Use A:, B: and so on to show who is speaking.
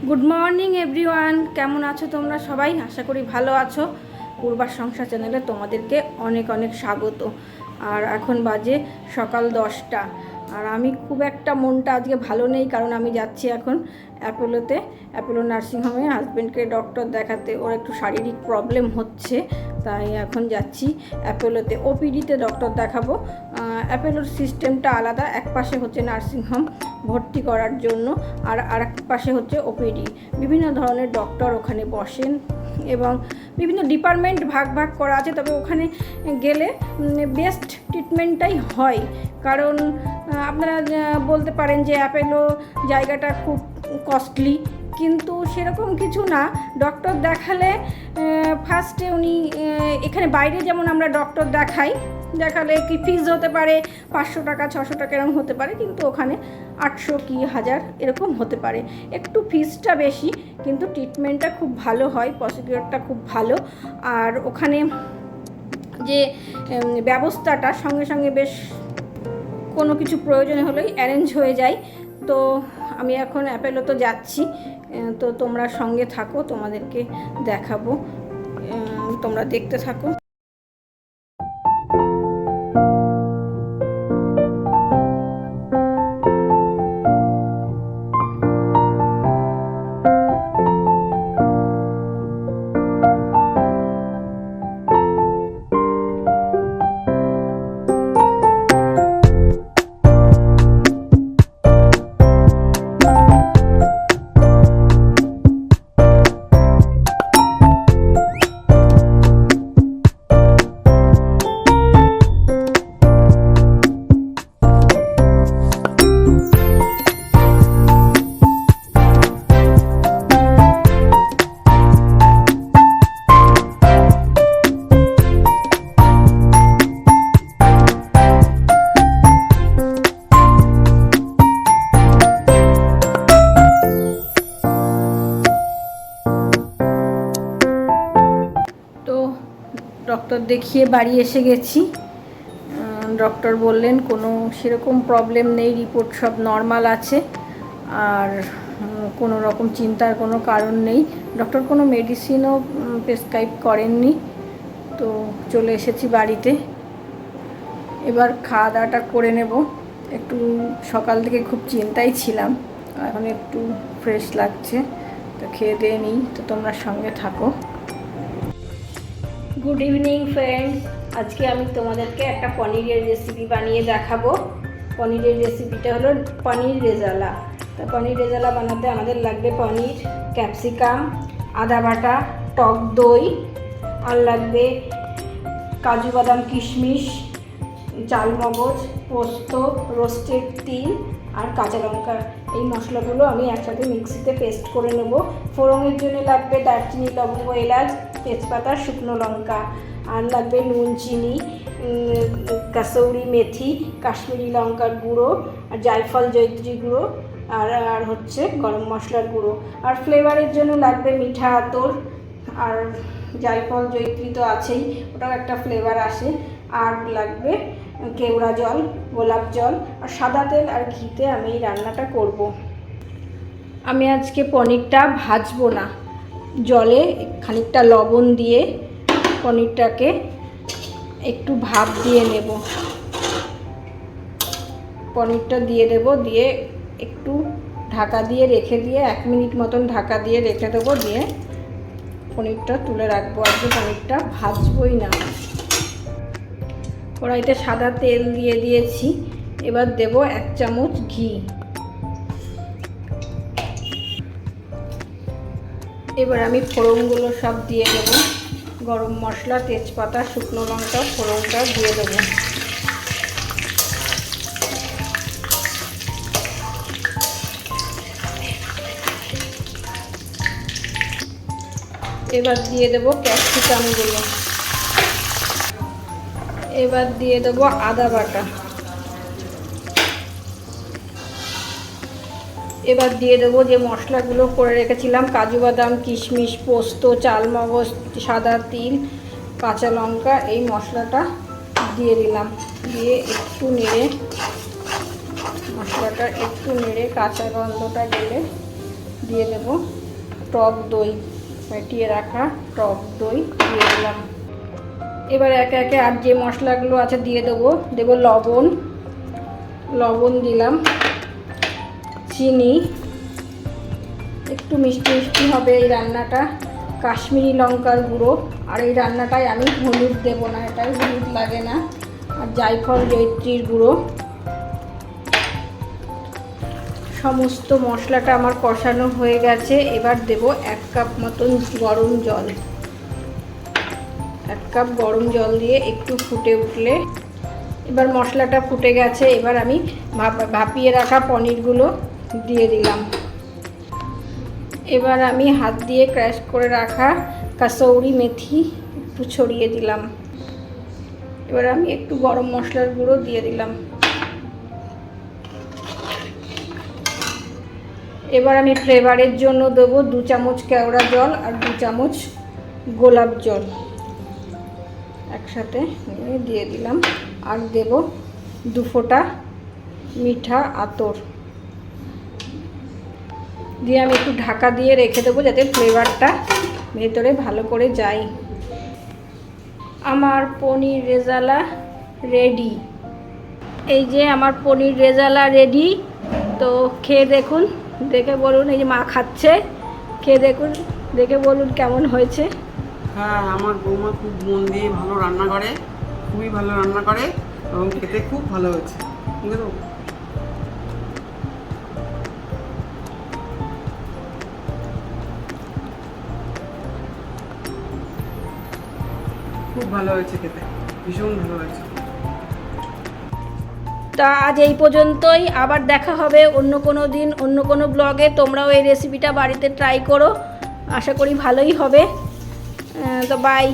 A: Good morning everyone, কেমন আছো তোমরা সবাই? আশা করি ভালো আছো। পূর্বার সংসার চ্যানেলে তোমাদেরকে অনেক অনেক স্বাগত। আর এখন বাজে সকাল 10টা। আর আমি খুব একটা মনটা আজকে ভালো নেই, কারণ আমি যাচ্ছি এখন অ্যাপোলো নার্সিংহোমে হাজব্যান্ডকে ডক্টর দেখাতে। ওর একটু শারীরিক প্রবলেম হচ্ছে, তাই এখন যাচ্ছি অ্যাপোলোতে, ওপিডিতে ডক্টর দেখাবো। অ্যাপোলোর সিস্টেমটা আলাদা, এক পাশে হচ্ছে নার্সিংহোম ভর্তি করার জন্য, আর আরেক পাশে হচ্ছে ওপিডি। বিভিন্ন ধরনের ডক্টর ওখানে বসেন এবং বিভিন্ন ডিপার্টমেন্ট ভাগ ভাগ করা আছে। তবে ওখানে গেলে বেস্ট ট্রিটমেন্টটাই হয়, কারণ আপনারা বলতে পারেন যে অ্যাপোলো জায়গাটা খুব কস্টলি, কিন্তু সেরকম কিছু না। ডক্টর দেখালে ফার্স্টে উনি এখানে বাইরে যেমন আমরা ডক্টর দেখালে কি ফিজ হতে পারে 500 টাকা 600 টাকা এরকম হতে পারে, কিন্তু ওখানে 800 কি 1000 এরকম হতে পারে। একটু ফিজটা বেশি, কিন্তু ট্রিটমেন্টটা খুব ভালো হয়, প্রসিডিওরটা খুব ভালো। আর ওখানে যে ব্যবস্থাটা সঙ্গে সঙ্গে বেশ কোনো কিছু প্রয়োজন হলেই অ্যারেঞ্জ হয়ে যায়। তো আমি এখন অ্যাপোলোতে যাচ্ছি, তো তোমরা সঙ্গে থাকো, তোমাদেরকে দেখাবো, তোমরা দেখতে থাকো। ডক্টর দেখিয়ে বাড়ি এসে গেছি। ডক্টর বললেন কোনো সেরকম প্রবলেম নেই, রিপোর্ট সব নর্মাল আছে, আর কোনো রকম চিন্তার কোনো কারণ নেই। ডক্টর কোনো মেডিসিনও প্রেসক্রাইব করেননি। তো চলে এসেছি বাড়িতে, এবার খাওয়া দাওয়াটা করে নেব। একটু সকাল থেকে খুব চিন্তায় ছিলাম, এখন একটু ফ্রেশ লাগছে, তো খেয়ে দিয়ে নিই। তো তোমরা সঙ্গে থাকো। গুড ইভিনিং ফ্রেন্ডস, আজকে আমি তোমাদেরকে একটা পনিরের রেসিপি বানিয়ে দেখাবো। পনিরের রেসিপিটা হলো পনির রেজালা। তো পনির রেজালা বানাতে আমাদের লাগবে পনির, ক্যাপসিকাম, আদা বাটা, টক দই, আর লাগবে কাজু বাদাম কিশমিশ, চালমগজ, পোস্ত, রোস্টেড তিল আর কাঁচা লঙ্কা। এই মশলাগুলো আমি একসাথে মিক্সিতে পেস্ট করে নেব। ফোড়নের জন্য লাগবে দারচিনি, লবঙ্গ, এলাচ, তেজপাতা, শুকনো লঙ্কা, আর লাগবে নুন, চিনি, কাসৌরি মেথি, কাশ্মীরি লঙ্কার গুঁড়ো, আর জায়ফল জয়ত্রী গুঁড়ো, আর হচ্ছে গরম মশলার গুঁড়ো। আর ফ্লেভারের জন্য লাগবে মিঠা আতর, আর জায়ফল জয়ত্রী তো আছেই, ওটাও একটা ফ্লেভার আসে। আর লাগবে কেওড়া জল, গোলাপ জল, আর সাদা তেল আর ঘিতে আমি এই রান্নাটা করব। আমি আজকে পনিরটা ভাজবো না, জলে খানিকটা লবণ দিয়ে পনিরটাকে একটু ভাপ দিয়ে নেব। পনিরটা দিয়ে দেব, দিয়ে একটু ঢাকা দিয়ে রেখে দিয়ে 1 মিনিট মতন ঢাকা দিয়ে রেখে দেবো, দিয়ে পনিরটা তুলে রাখবো। আজকে পনিরটা ভাজবই না। কড়াইতে সাদা তেল দিয়ে দিয়েছি, এবার দেব 1 চামচ ঘি। এবার আমি ফোড়নগুলো সব দিয়ে দেবো, গরম মশলা, তেজপাতা, শুকনো লঙ্কা, ফোড়নটা দিয়ে দেবো। এবার দিয়ে দেবো ক্যাপসিকামগুলো, এবার দিয়ে দেবো আদা বাটা, এবার দিয়ে দেবো যে মশলাগুলো করে রেখেছিলাম, কাজু বাদাম কিশমিশ, পোস্ত, চালমগজ, সাদা তিল, কাঁচা লঙ্কা, এই মশলাটা দিয়ে দিলাম। দিয়ে একটু নেড়ে, মশলাটা একটু নেড়ে কাঁচা গন্ধটা গেলে দিয়ে দেব টক দই, ফেটিয়ে রাখা টক দই দিয়ে দিলাম। এবার একে একে আর যে মশলাগুলো আছে দিয়ে দেবো লবণ দিলাম, চিনি, একটু মিষ্টি মিষ্টি হবে এই রান্নাটা, কাশ্মীরি লঙ্কার গুঁড়ো। আর এই রান্নাটায় আমি হলুদ দেবো না, এটাই হলুদ লাগে না। আর জায়ফল জয়িত্রীর গুঁড়ো। সমস্ত মশলাটা আমার কষানো হয়ে গেছে। এবার দেব 1 কাপ মতন গরম জল। 1 কাপ গরম জল দিয়ে একটু ফুটে উঠলে, এবার মশলাটা ফুটে গেছে। এবার আমি ভাপিয়ে রাখা পনিরগুলো দিয়ে দিলাম। এবার আমি হাত দিয়ে ক্র্যাশ করে রাখা কাসৌরি মেথি একটু ছড়িয়ে দিলাম। এবার আমি একটু গরম মশলার গুঁড়ো দিয়ে দিলাম। এবার আমি ফ্লেভারের জন্য দেবো 2 চামচ কেওড়া জল আর 2 চামচ গোলাপ জল একসাথে দিয়ে দিলাম। আর দেব 2 ফোঁটা মিঠা আতর দিয়ে আমি একটু ঢাকা দিয়ে রেখে দেবো যাতে ফ্লেভারটা ভেতরে ভালো করে যায়। আমার পনির রেজালা রেডি। এই যে আমার পনির রেজালা রেডি। তো খেয়ে দেখুন, দেখে বলুন। এই যে মা খাচ্ছে, খেয়ে দেখুন, দেখে বলুন কেমন হয়েছে।
B: হ্যাঁ, আমার বৌমা খুব মন দিয়ে ভালো রান্না করে, খুবই ভালো রান্না করে এবং খেতে খুব ভালো হয়েছে। খুব ভালো হয়েছে খেতে, ভীষণ ভালো হয়েছে।
A: তা আজ এই পর্যন্তই। আবার দেখা হবে অন্য কোনো দিন অন্য কোনো ব্লগে। তোমরাও এই রেসিপিটা বাড়িতে ট্রাই করো, আশা করি ভালোই হবে। তো বাই।